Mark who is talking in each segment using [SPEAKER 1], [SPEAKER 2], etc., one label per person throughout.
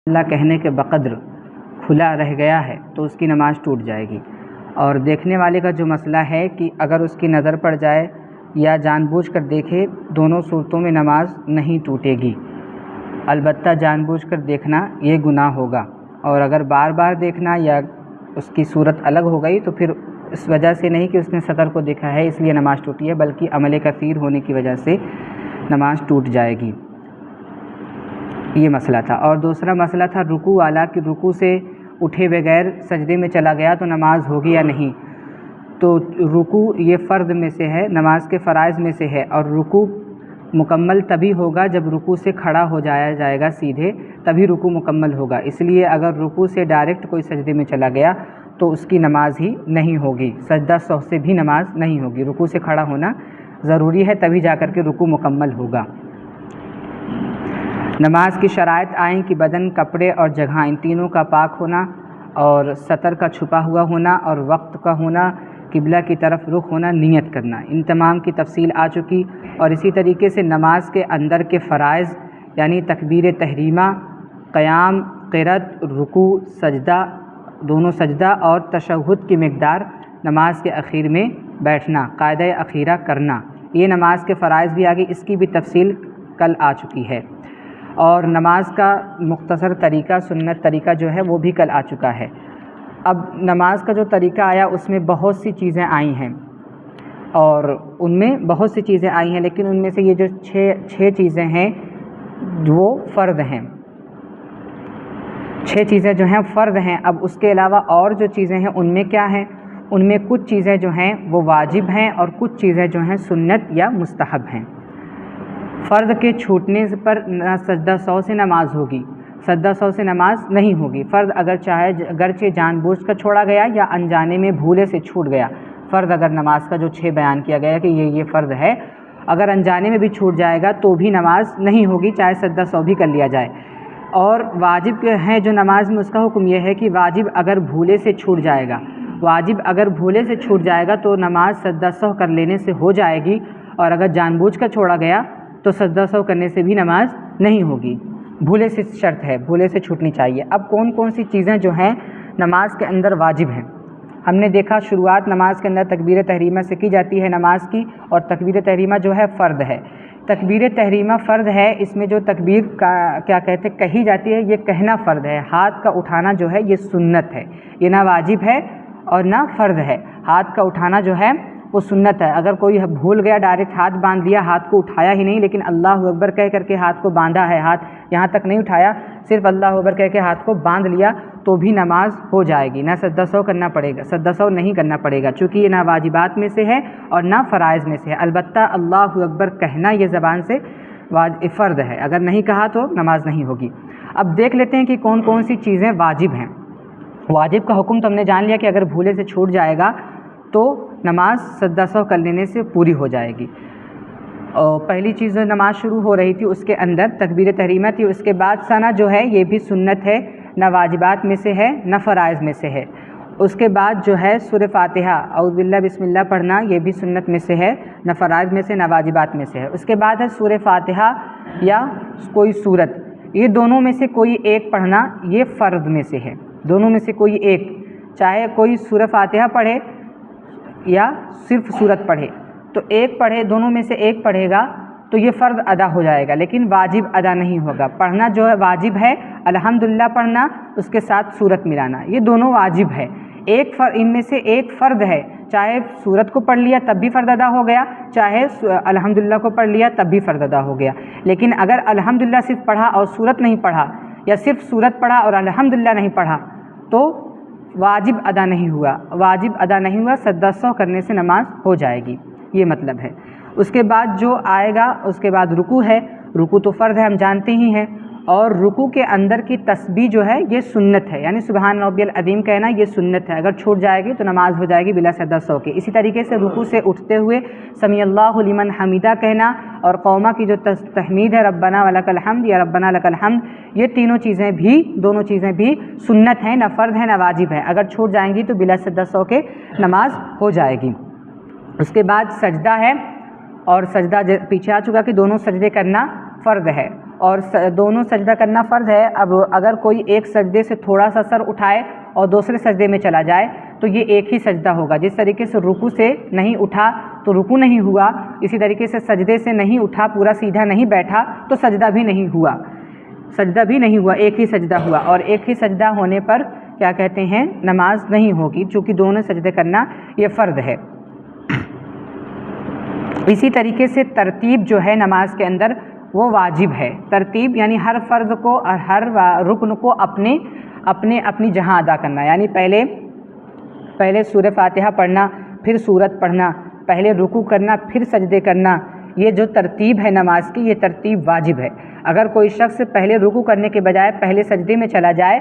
[SPEAKER 1] اللہ کہنے کے بقدر کھلا رہ گیا ہے تو اس کی نماز ٹوٹ جائے گی۔ اور دیکھنے والے کا جو مسئلہ ہے کہ اگر اس کی نظر پڑ جائے یا جان بوجھ کر دیکھے، دونوں صورتوں میں نماز نہیں ٹوٹے گی۔ البتہ جان بوجھ کر دیکھنا یہ گناہ ہوگا، اور اگر بار بار دیکھنا یا اس کی صورت الگ ہو گئی تو پھر اس وجہ سے نہیں کہ اس نے سطر کو دیکھا ہے اس لیے نماز ٹوٹی ہے، بلکہ عمل کثیر ہونے کی وجہ سے نماز ٹوٹ جائے گی۔ یہ مسئلہ تھا۔ اور دوسرا مسئلہ تھا رکوع والا، کہ رکوع سے اٹھے بغیر سجدے میں چلا گیا تو نماز ہوگی یا نہیں۔ تو رکوع یہ فرض میں سے ہے، نماز کے فرائض میں سے ہے، اور رکوع مکمل تبھی ہوگا جب رکوع سے کھڑا ہو جائے گا سیدھے، تبھی رکوع مکمل ہوگا۔ اس لیے اگر رکوع سے ڈائریکٹ کوئی سجدے میں چلا گیا تو اس کی نماز ہی نہیں ہوگی، سجدہ سہو سے بھی نماز نہیں ہوگی۔ رکوع سے کھڑا ہونا ضروری ہے، تبھی جا کر کے رکوع مکمل ہوگا۔ نماز کی شرائط آئیں کہ بدن، کپڑے اور جگہ، ان تینوں کا پاک ہونا، اور سطر کا چھپا ہوا ہونا، اور وقت کا ہونا، قبلہ کی طرف رخ ہونا، نیت کرنا، ان تمام کی تفصیل آ چکی۔ اور اسی طریقے سے نماز کے اندر کے فرائض یعنی تکبیر تحریمہ، قیام، قرأت، رکوع، سجدہ، دونوں سجدہ، اور تشہد کی مقدار، نماز کے اخیر میں بیٹھنا، قاعدہ اخیرہ کرنا، یہ نماز کے فرائض بھی آگے، اس کی بھی تفصیل کل آ چکی ہے۔ اور نماز کا مختصر طریقہ، سنت طریقہ جو ہے وہ بھی کل آ چکا ہے۔ اب نماز کا جو طریقہ آیا اس میں بہت سی چیزیں آئی ہیں، اور ان میں بہت سی چیزیں آئی ہیں، لیکن ان میں سے یہ جو چھ چیزیں ہیں وہ فرض ہیں، 6 چیزیں جو ہیں فرض ہیں۔ اب اس کے علاوہ اور جو چیزیں ہیں ان میں کیا ہیں؟ ان میں کچھ چیزیں جو ہیں وہ واجب ہیں، اور کچھ چیزیں جو ہیں سنت یا مستحب ہیں۔ فرض کے چھوٹنے پر نہ سجدہ سہو سے نماز ہوگی، سجدہ سہو سے نماز نہیں ہوگی۔ فرض اگرچہ جان بوجھ کر چھوڑا گیا یا انجانے میں بھولے سے چھوٹ گیا، فرض اگر نماز کا جو 6 بیان کیا گیا کہ یہ فرض ہے، اگر انجانے میں بھی چھوٹ جائے گا تو بھی نماز نہیں ہوگی، چاہے سجدہ سہو بھی کر لیا جائے۔ اور واجب ہیں جو نماز میں، اس کا حکم یہ ہے کہ واجب اگر بھولے سے چھوٹ جائے گا، واجب اگر بھولے سے چھوٹ جائے گا تو نماز سجدہ سہو کر لینے سے ہو جائے گی، اور اگر جان بوجھ کر چھوڑا گیا تو سجدہ سہو کرنے سے بھی نماز نہیں ہوگی، بھولے سے شرط ہے، بھولے سے چھوٹنی چاہیے۔ اب کون کون سی چیزیں جو ہیں نماز کے اندر واجب ہیں؟ ہم نے دیکھا شروعات نماز کے اندر تکبیر تحریمہ سے کی جاتی ہے نماز کی، اور تکبیر تحریمہ جو ہے فرض ہے۔ تکبیر تحریمہ فرض ہے، اس میں جو تکبیر کیا کہتے کہی جاتی ہے، یہ کہنا فرض ہے۔ ہاتھ کا اٹھانا جو ہے یہ سنت ہے، یہ نہ واجب ہے اور نہ فرض ہے۔ ہاتھ کا اٹھانا جو ہے وہ سنت ہے۔ اگر کوئی بھول گیا، ڈائریکٹ ہاتھ باندھ لیا، ہاتھ کو اٹھایا ہی نہیں، لیکن اللہ اکبر کہہ کر کے ہاتھ کو باندھا ہے، ہاتھ یہاں تک نہیں اٹھایا، صرف اللہ اکبر کہہ کے ہاتھ کو باندھ لیا، تو بھی نماز ہو جائے گی، نہ سجدہ سہو کرنا پڑے گا، سجدہ سہو نہیں کرنا پڑے گا، چونکہ یہ نہ واجبات میں سے ہے اور نہ فرائض میں سے ہے۔ البتہ اللہ اکبر کہنا یہ زبان سے فرض ہے، اگر نہیں کہا تو نماز نہیں ہوگی۔ اب دیکھ لیتے ہیں کہ کون کون سی چیزیں واجب ہیں۔ واجب کا حکم تو ہم نے جان لیا کہ اگر بھولے سے چھوٹ جائے گا تو نماز سجدہ سہو کر لینے سے پوری ہو جائے گی۔ اور پہلی چیز جو نماز شروع ہو رہی تھی اس کے اندر تکبیر تحریمہ تھی، اس کے بعد ثنا جو ہے یہ بھی سنت ہے، نہ واجبات میں سے ہے نہ فرائض میں سے ہے۔ اس کے بعد جو ہے سورہ فاتحہ اعوذ باللہ بسم اللہ پڑھنا، یہ بھی سنت میں سے ہے، نہ فرائض میں سے نہ واجبات میں سے ہے۔ اس کے بعد ہے سورہ فاتحہ یا کوئی سورت، یہ دونوں میں سے کوئی ایک پڑھنا، یہ فرض میں سے ہے، دونوں میں سے کوئی ایک، چاہے کوئی سورہ فاتحہ پڑھے یا صرف سورت پڑھے، تو ایک پڑھے، دونوں میں سے ایک پڑھے گا تو یہ فرض ادا ہو جائے گا، لیکن واجب ادا نہیں ہوگا۔ پڑھنا جو ہے واجب ہے، الحمدللہ پڑھنا، اس کے ساتھ سورت ملانا، یہ دونوں واجب ہے۔ ان میں سے ایک فرض ہے، چاہے سورت کو پڑھ لیا تب بھی فرض ادا ہو گیا، چاہے الحمدللہ کو پڑھ لیا تب بھی فرض ادا ہو گیا۔ لیکن اگر الحمدللہ صرف پڑھا اور سورت نہیں پڑھا، یا صرف سورت پڑھا اور الحمدللہ نہیں پڑھا تو واجب ادا نہیں ہوا، واجب ادا نہیں ہوا، سجدہ سہو کرنے سے نماز ہو جائے گی، یہ مطلب ہے۔ اس کے بعد جو آئے گا، اس کے بعد رکوع ہے، رکوع تو فرض ہے، ہم جانتے ہی ہیں، اور رکوع کے اندر کی تسبیح جو ہے یہ سنت ہے، یعنی سبحان ربی العظیم کہنا یہ سنت ہے، اگر چھوٹ جائے گی تو نماز ہو جائے گی بلا سجدہ سہو کے۔ اسی طریقے سے رکوع سے اٹھتے ہوئے سمیع اللہ لمن حمیدہ کہنا، اور قومہ کی جو تحمید ہے ربنا ولک الحمد یا ربنا لک الحمد، یہ دونوں چیزیں بھی سنت ہیں، نہ فرض ہے نہ واجب ہے، اگر چھوٹ جائیں گی تو بلا سجدہ سہو کے نماز ہو جائے گی۔ اس کے بعد سجدہ ہے، اور سجدہ پیچھے آ چکا کہ دونوں سجدے کرنا فرض ہے، اور دونوں سجدہ کرنا فرض ہے. اب اگر کوئی ایک سجدے سے تھوڑا سا سر اٹھائے اور دوسرے سجدے میں چلا جائے تو یہ ایک ہی سجدہ ہوگا. جس طریقے سے رکوع سے نہیں اٹھا تو رکوع نہیں ہوا، اسی طریقے سے سجدے سے نہیں اٹھا، پورا سیدھا نہیں بیٹھا تو سجدہ بھی نہیں ہوا، ایک ہی سجدہ ہوا. اور ایک ہی سجدہ ہونے پر کیا کہتے ہیں نماز نہیں ہوگی، چونکہ دونوں سجدے کرنا یہ فرض ہے. اسی طریقے سے ترتیب جو ہے نماز کے اندر وہ واجب ہے. ترتیب یعنی ہر فرض کو اور ہر رکن کو اپنی جہاں ادا کرنا. یعنی پہلے سورہ فاتحہ پڑھنا، پھر سورت پڑھنا، پہلے رکوع کرنا، پھر سجدے کرنا. یہ جو ترتیب ہے نماز کی، یہ ترتیب واجب ہے. اگر کوئی شخص پہلے رکوع کرنے کے بجائے پہلے سجدے میں چلا جائے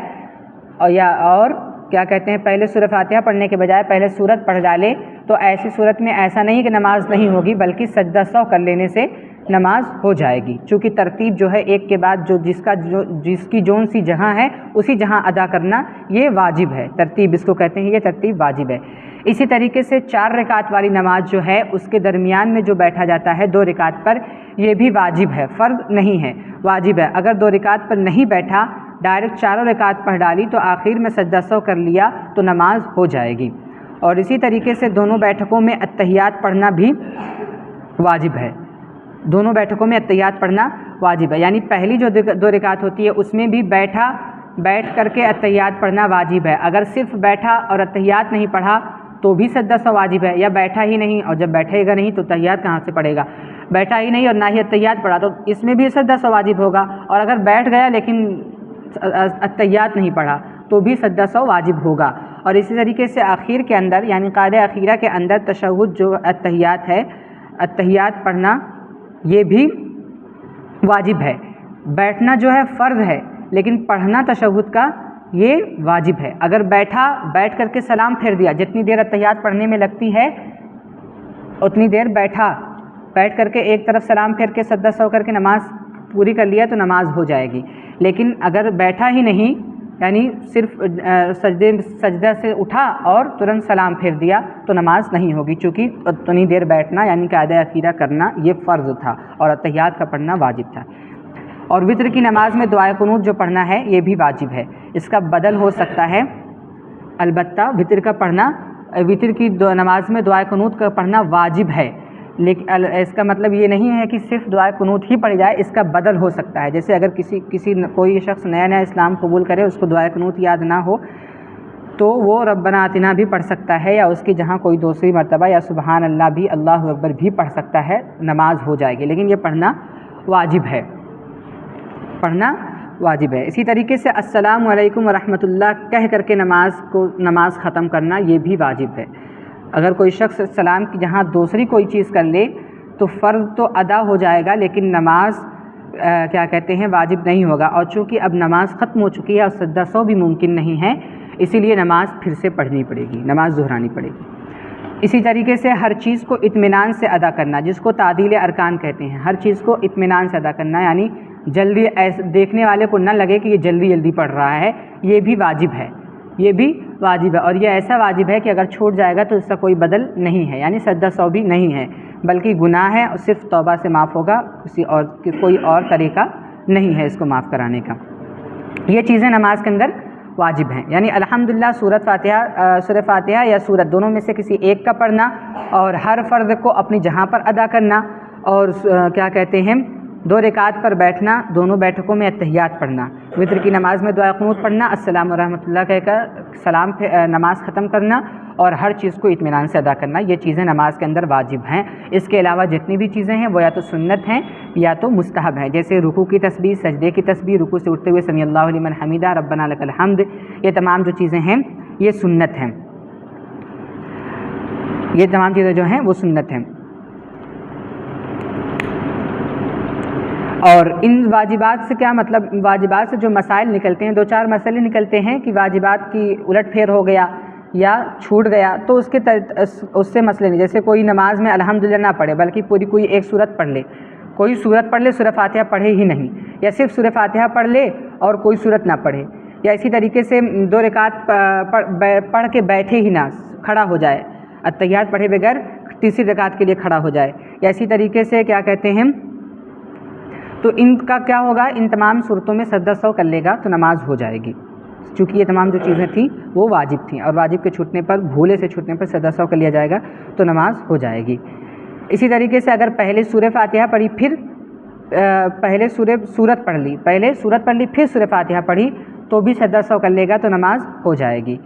[SPEAKER 1] اور کیا کہتے ہیں پہلے سورہ فاتحہ پڑھنے کے بجائے پہلے سورت پڑھ ڈالے تو ایسی صورت میں ایسا نہیں کہ نماز نہیں ہوگی، بلکہ سجدہ سہو کر لینے سے نماز ہو جائے گی. چونکہ ترتیب جو ہے ایک کے بعد جس کی جون سی جہاں ہے اسی جہاں ادا کرنا یہ واجب ہے. ترتیب اس کو کہتے ہیں، یہ ترتیب واجب ہے. اسی طریقے سے 4 رکعت والی نماز جو ہے اس کے درمیان میں جو بیٹھا جاتا ہے 2 رکعت پر، یہ بھی واجب ہے، فرض نہیں ہے، واجب ہے. اگر 2 رکعت پر نہیں بیٹھا، ڈائریکٹ 4 رکعت پڑھ ڈالی تو آخر میں سجدہ سہو کر لیا تو نماز ہو جائے گی. اور اسی طریقے سے دونوں بیٹھکوں میں اتحیات پڑھنا بھی واجب ہے. دونوں بیٹھکوں میں اتحیات پڑھنا واجب ہے. یعنی پہلی جو 2 رکعت ہوتی ہے اس میں بھی بیٹھ کر کے اتحیات پڑھنا واجب ہے. اگر صرف بیٹھا اور اتحیات نہیں پڑھا تو بھی سجدہ سہو واجب ہے، یا بیٹھا ہی نہیں اور جب بیٹھے گا نہیں تو اتحیات کہاں سے پڑھے گا. بیٹھا ہی نہیں اور نہ ہی اتحیات پڑھا تو اس میں بھی سجدہ سہو واجب ہوگا. اور اگر بیٹھ گیا لیکن اتحیات نہیں پڑھا تو بھی سجدہ سہو واجب ہوگا. اور اسی طریقے سے آخر کے اندر یعنی قاعدہ اخیرہ کے اندر تشہد جو اتحیات ہے، اتحیات پڑھنا یہ بھی واجب ہے. بیٹھنا جو ہے فرض ہے لیکن پڑھنا تشہد کا یہ واجب ہے. اگر بیٹھ کر کے سلام پھیر دیا، جتنی دیر اتحیات پڑھنے میں لگتی ہے اتنی دیر بیٹھ کر کے ایک طرف سلام پھیر کے سجدہ سہو کر کے نماز پوری کر لیا تو نماز ہو جائے گی. لیکن اگر بیٹھا ہی نہیں یعنی صرف سجدہ سے اٹھا اور ترنت سلام پھیر دیا تو نماز نہیں ہوگی، چونکہ اتنی دیر بیٹھنا یعنی قاعدہ اخیرہ کرنا یہ فرض تھا اور اتحیات کا پڑھنا واجب تھا. اور وتر کی نماز میں دعائے قنوت جو پڑھنا ہے یہ بھی واجب ہے. اس کا بدل ہو سکتا ہے، البتہ وتر کی نماز میں دعائے قنوت کا پڑھنا واجب ہے، لیکن اس کا مطلب یہ نہیں ہے کہ صرف دعائے قنوت ہی پڑھی جائے، اس کا بدل ہو سکتا ہے. جیسے اگر کوئی شخص نیا اسلام قبول کرے، اس کو دعائے قنوت یاد نہ ہو تو وہ ربنا آتنا بھی پڑھ سکتا ہے، یا اس کی جہاں کوئی دوسری مرتبہ یا سبحان اللہ بھی، اللہ اکبر بھی پڑھ سکتا ہے، نماز ہو جائے گی. لیکن یہ پڑھنا واجب ہے، اسی طریقے سے السلام علیکم ورحمۃ اللہ کہہ کر کے نماز ختم کرنا یہ بھی واجب ہے. اگر کوئی شخص سلام کی جہاں دوسری کوئی چیز کر لے تو فرض تو ادا ہو جائے گا لیکن نماز کیا کہتے ہیں واجب نہیں ہوگا. اور چونکہ اب نماز ختم ہو چکی ہے اور سجدہ سہو بھی ممکن نہیں ہے، اسی لیے نماز پھر سے پڑھنی پڑے گی، نماز دہرانی پڑے گی. اسی طریقے سے ہر چیز کو اطمینان سے ادا کرنا، جس کو تعدیل ارکان کہتے ہیں، ہر چیز کو اطمینان سے ادا کرنا یعنی جلدی دیکھنے والے کو نہ لگے کہ یہ جلدی پڑھ رہا ہے، یہ بھی واجب ہے. اور یہ ایسا واجب ہے کہ اگر چھوٹ جائے گا تو اس کا کوئی بدل نہیں ہے، یعنی سجدہ سہو بھی نہیں ہے، بلکہ گناہ ہے اور صرف توبہ سے معاف ہوگا، کوئی اور طریقہ نہیں ہے اس کو معاف کرانے کا. یہ چیزیں نماز کے اندر واجب ہیں. یعنی الحمدللہ سورہ فاتحہ یا سورت دونوں میں سے کسی ایک کا پڑھنا، اور ہر فرض کو اپنی جہاں پر ادا کرنا، اور کیا کہتے ہیں 2 رکعت پر بیٹھنا، دونوں بیٹھکوں میں اتحیات پڑھنا، وتر کی نماز میں دعائے قنوت پڑھنا، السلام ورحمۃ اللہ کہہ کر نماز ختم کرنا، اور ہر چیز کو اطمینان سے ادا کرنا، یہ چیزیں نماز کے اندر واجب ہیں. اس کے علاوہ جتنی بھی چیزیں ہیں وہ یا تو سنت ہیں یا تو مستحب ہیں. جیسے رکوع کی تسبیح، سجدے کی تسبیح، رکوع سے اٹھتے ہوئے سمیع اللہ لمن حمیدہ، ربنا لک الحمد، یہ تمام جو چیزیں ہیں یہ سنت ہیں، یہ تمام چیزیں جو ہیں وہ سنت ہیں. اور ان واجبات سے کیا مطلب، واجبات سے جو مسائل نکلتے ہیں، 2-4 مسئلے نکلتے ہیں کہ واجبات کی الٹ پھیر ہو گیا یا چھوٹ گیا تو اس سے مسئلے نہیں. جیسے کوئی نماز میں الحمدللہ نہ پڑھے بلکہ کوئی ایک سورت پڑھ لے، سورہ فاتحہ پڑھے ہی نہیں، یا صرف سورہ فاتحہ پڑھ لے اور کوئی سورت نہ پڑھے، یا اسی طریقے سے 2 رکعت پڑھ کے بیٹھے ہی نہ، کھڑا ہو جائے، اتحیات پڑھے بغیر تیسری رکعت کے لیے کھڑا ہو جائے، یا اسی طریقے سے کیا کہتے ہیں تو ان کا کیا ہوگا، ان تمام صورتوں میں سجدہ سہو کر لے گا تو نماز ہو جائے گی، چونکہ یہ تمام جو چیزیں تھیں وہ واجب تھیں، اور واجب کے چھوٹنے پر، بھولے سے چھوٹنے پر سجدہ سہو کر لیا جائے گا تو نماز ہو جائے گی۔ اسی طریقے سے اگر پہلے سورہ فاتحہ پڑھی، پھر پہلے سورت پڑھ لی، پھر سورہ فاتحہ پڑھی تو بھی سجدہ سہو کر لے گا تو نماز ہو جائے گی۔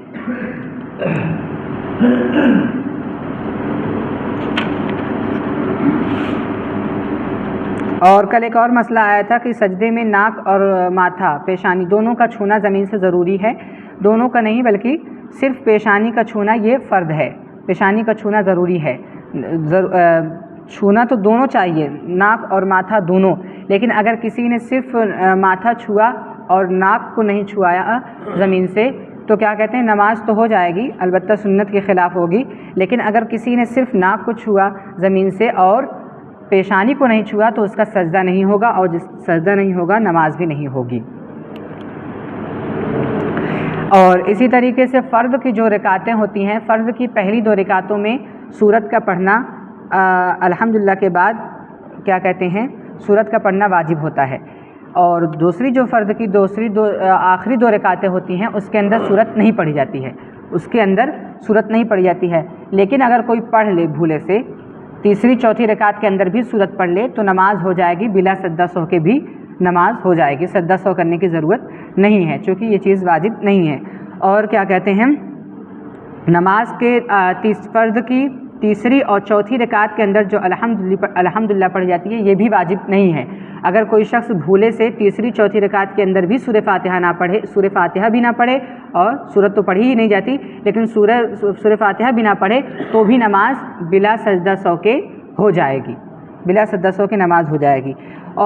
[SPEAKER 1] اور کل ایک اور مسئلہ آیا تھا کہ سجدے میں ناک اور ماتھا، پیشانی دونوں کا چھونا زمین سے ضروری ہے، دونوں کا نہیں بلکہ صرف پیشانی کا چھونا یہ فرض ہے، پیشانی کا چھونا ضروری ہے، چھونا تو دونوں چاہیے، ناک اور ماتھا دونوں، لیکن اگر کسی نے صرف ماتھا چھوا اور ناک کو نہیں چھوایا زمین سے تو کیا کہتے ہیں، نماز تو ہو جائے گی، البتہ سنت کے خلاف ہوگی، لیکن اگر کسی نے صرف ناک کو چھوا زمین سے اور پیشانی کو نہیں چھوا تو اس کا سجدہ نہیں ہوگا، اور جس سجدہ نہیں ہوگا نماز بھی نہیں ہوگی۔ اور اسی طریقے سے فرض کی جو رکعتیں ہوتی ہیں، فرض کی پہلی 2 رکعتوں میں سورت کا پڑھنا الحمدللہ کے بعد کیا کہتے ہیں، سورت کا پڑھنا واجب ہوتا ہے، اور دوسری جو فرض کی آخری 2 رکعتیں ہوتی ہیں اس کے اندر سورت نہیں پڑھی جاتی ہے، لیکن اگر کوئی پڑھ لے بھولے سے، تیسری چوتھی رکعت کے اندر بھی سورت پڑھ لے تو نماز ہو جائے گی، بلا سجدہ سہو کے بھی نماز ہو جائے گی، سجدہ سہو کرنے کی ضرورت نہیں ہے چونکہ یہ چیز واجب نہیں ہے۔ اور کیا کہتے ہیں، نماز کے فرض کی تیسری اور چوتھی رکعت کے اندر جو الحمدللہ پڑھی جاتی ہے یہ بھی واجب نہیں ہے۔ اگر کوئی شخص بھولے سے تیسری چوتھی رکعت کے اندر بھی سورہ فاتحہ بھی نہ پڑھے، اور سورت تو پڑھی ہی نہیں جاتی، لیکن سورہ فاتحہ بھی نہ پڑھے تو بھی نماز بلا سجدہ سہو کے ہو جائے گی، بلا سجدہ سہو کے نماز ہو جائے گی۔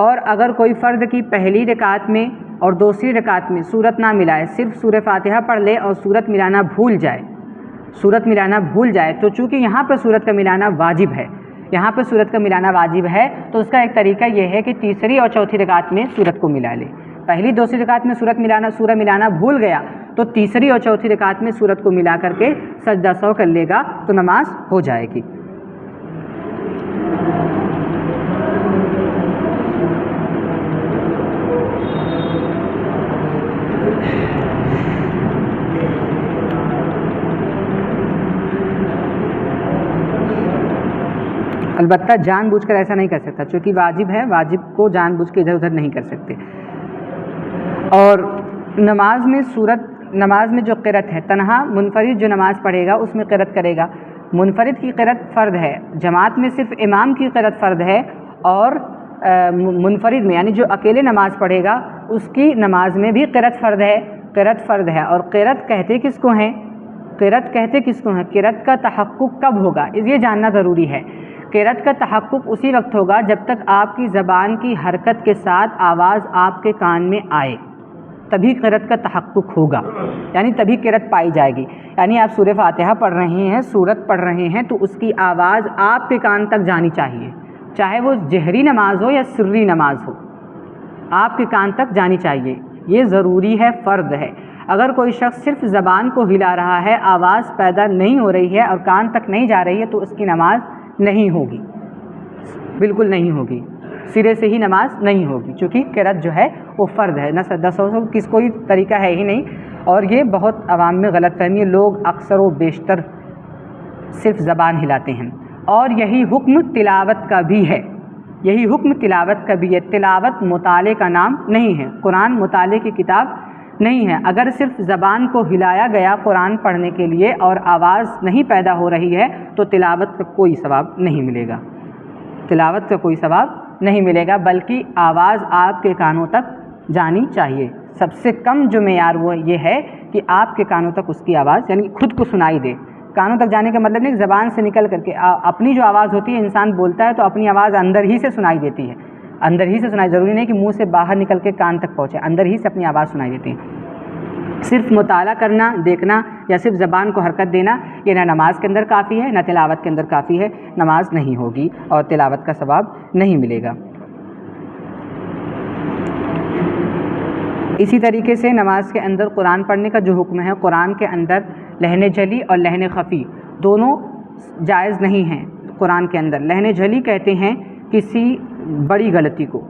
[SPEAKER 1] اور اگر کوئی فرض کی پہلی رکعت میں اور دوسری رکعت میں سورت نہ ملائے، صرف سورہ فاتحہ پڑھ لے اور سورت ملانا بھول جائے تو چونکہ یہاں پر سورت کا ملانا واجب ہے، تو اس کا ایک طریقہ یہ ہے کہ تیسری اور چوتھی رکعت میں سورت کو ملا لے۔ پہلی دوسری رکعت میں سورہ ملانا بھول گیا تو تیسری اور چوتھی رکعت میں سورت کو ملا کر کے سجدہ سہو کر لے گا تو نماز ہو جائے گی۔ البتہ جان بوجھ کر ایسا نہیں کر سکتا، چونکہ واجب ہے، واجب کو جان بوجھ کے ادھر ادھر نہیں کر سکتے۔ اور نماز میں جو قرأت ہے، تنہا منفرد جو نماز پڑھے گا اس میں قرأت کرے گا، منفرد کی قرأت فرض ہے، جماعت میں صرف امام کی قرأت فرض ہے، اور منفرد میں یعنی جو اکیلے نماز پڑھے گا اس کی نماز میں بھی قرأت فرض ہے۔ اور قرأت کہتے کس کو ہیں، قرأت کا تحقق کب ہوگا یہ جاننا ضروری ہے۔ قرأت کا تحقق اسی وقت ہوگا جب تک آپ کی زبان کی حرکت کے ساتھ آواز آپ کے کان میں آئے، تبھی قرأت کا تحقق ہوگا، یعنی تبھی قرأت پائی جائے گی۔ یعنی آپ سورہ فاتحہ پڑھ رہے ہیں، سورت پڑھ رہے ہیں تو اس کی آواز آپ کے کان تک جانی چاہیے، چاہے وہ جہری نماز ہو یا سری نماز ہو، آپ کے کان تک جانی چاہیے، یہ ضروری ہے، فرض ہے۔ اگر کوئی شخص صرف زبان کو ہلا رہا ہے، آواز پیدا نہیں ہو رہی ہے اور کان تک نہیں جا رہی ہے تو اس کی نماز نہیں ہوگی، بالکل نہیں ہوگی، سرے سے ہی نماز نہیں ہوگی، چونکہ قرأت جو ہے وہ فرض ہے، نہ سجدہ سہو کس کوئی طریقہ ہے ہی نہیں۔ اور یہ بہت عوام میں غلط فہمی ہے، لوگ اکثر و بیشتر صرف زبان ہلاتے ہیں، اور یہی حکم تلاوت کا بھی ہے، تلاوت مطالعے کا نام نہیں ہے، قرآن مطالعے کی کتاب نہیں ہے۔ اگر صرف زبان کو ہلایا گیا قرآن پڑھنے کے لیے اور آواز نہیں پیدا ہو رہی ہے تو تلاوت کا کوئی ثواب نہیں ملے گا، بلکہ آواز آپ کے کانوں تک جانی چاہیے۔ سب سے کم جو معیار وہ یہ ہے کہ آپ کے کانوں تک اس کی آواز یعنی خود کو سنائی دے۔ کانوں تک جانے کا مطلب نہیں زبان سے نکل کر کے، اپنی جو آواز ہوتی ہے انسان بولتا ہے تو اپنی آواز اندر ہی سے سنائی دیتی ہے، ضروری نہیں کہ منہ سے باہر نکل کے کان تک پہنچے، اندر ہی سے اپنی آواز سنائی دیتی ہے۔ صرف مطالعہ کرنا، دیکھنا یا صرف زبان کو حرکت دینا یہ نہ نماز کے اندر کافی ہے، نہ تلاوت کے اندر کافی ہے، نماز نہیں ہوگی اور تلاوت کا ثواب نہیں ملے گا۔ اسی طریقے سے نماز کے اندر قرآن پڑھنے کا جو حکم ہے، قرآن کے اندر لحن جلی اور لحن خفی دونوں جائز نہیں ہیں۔ قرآن کے اندر لحن جلی کہتے ہیں کسی بڑی غلطی کو،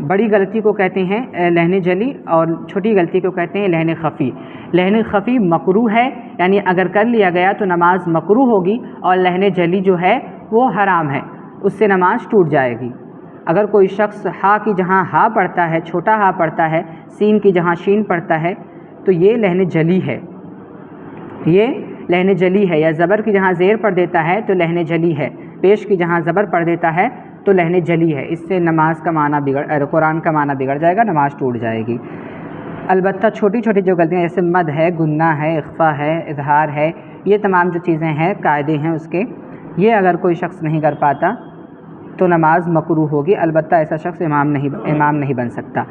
[SPEAKER 1] بڑی غلطی کو کہتے ہیں لہن جلی اور چھوٹی غلطی کو کہتے ہیں لہن خفی۔ لہن خفی مکروہ ہے، یعنی اگر کر لیا گیا تو نماز مکروہ ہوگی، اور لہن جلی جو ہے وہ حرام ہے، اس سے نماز ٹوٹ جائے گی۔ اگر کوئی شخص ہا کی جہاں ہا پڑھتا ہے، چھوٹا ہا پڑھتا ہے، سین کی جہاں شین پڑھتا ہے، تو یہ لہن جلی ہے، یہ لہن جلی ہے۔ یا زبر کی جہاں زیر پڑھ دیتا ہے تو لہن جلی ہے، پیش کی جہاں زبر پڑھ دیتا ہے تو لہن جلی ہے، اس سے نماز کا معنی قرآن کا معنی بگڑ جائے گا، نماز ٹوٹ جائے گی۔ البتہ چھوٹی چھوٹی جو غلطیاں جیسے مد ہے، گنہ ہے، اخفا ہے، اظہار ہے، یہ تمام جو چیزیں ہیں قاعدے ہیں اس کے، یہ اگر کوئی شخص نہیں کر پاتا تو نماز مکروہ ہوگی، البتہ ایسا شخص امام نہیں بن سکتا۔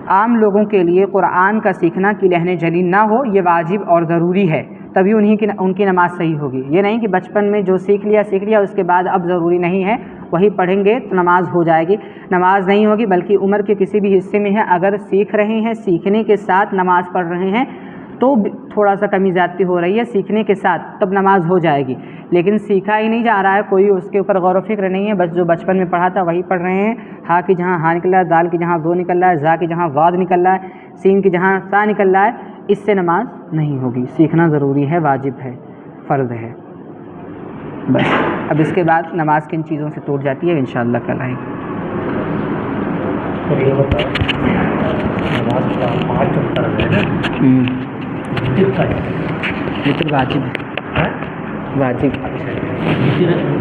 [SPEAKER 1] عام لوگوں کے لیے قرآن کا سیکھنا کہ لہن جلی نہ ہو یہ واجب اور ضروری ہے، تبھی ان کی نماز صحیح ہوگی۔ یہ نہیں کہ بچپن میں جو سیکھ لیا اس کے بعد اب ضروری نہیں ہے، وہی پڑھیں گے تو نماز ہو جائے گی، نماز نہیں ہوگی، بلکہ عمر کے کسی بھی حصے میں ہے، اگر سیکھ رہے ہیں، سیکھنے کے ساتھ نماز پڑھ رہے ہیں تو تھوڑا سا کمی زیادتی ہو رہی ہے، سیکھنے کے ساتھ تب نماز ہو جائے گی۔ لیکن سیکھا ہی نہیں جا رہا ہے، کوئی اس کے اوپر غور و فکر نہیں ہے، بس جو بچپن میں پڑھا تھا وہی پڑھ رہے ہیں، ہا کی جہاں ہا نکل رہا ہے، دال کی جہاں دو نکل رہا ہے، زا کی جہاں غاد نکل رہا ہے، سین کی جہاں سا نکل رہا ہے، اس سے نماز نہیں ہوگی۔ سیکھنا ضروری ہے، واجب ہے، فرض ہے۔ بس اب اس کے بعد نماز کن چیزوں سے ٹوٹ جاتی ہے انشاءاللہ کل آئے گی۔
[SPEAKER 2] نماز کا 5 فرض ہے نا،
[SPEAKER 1] وتر واجب ہے، واجب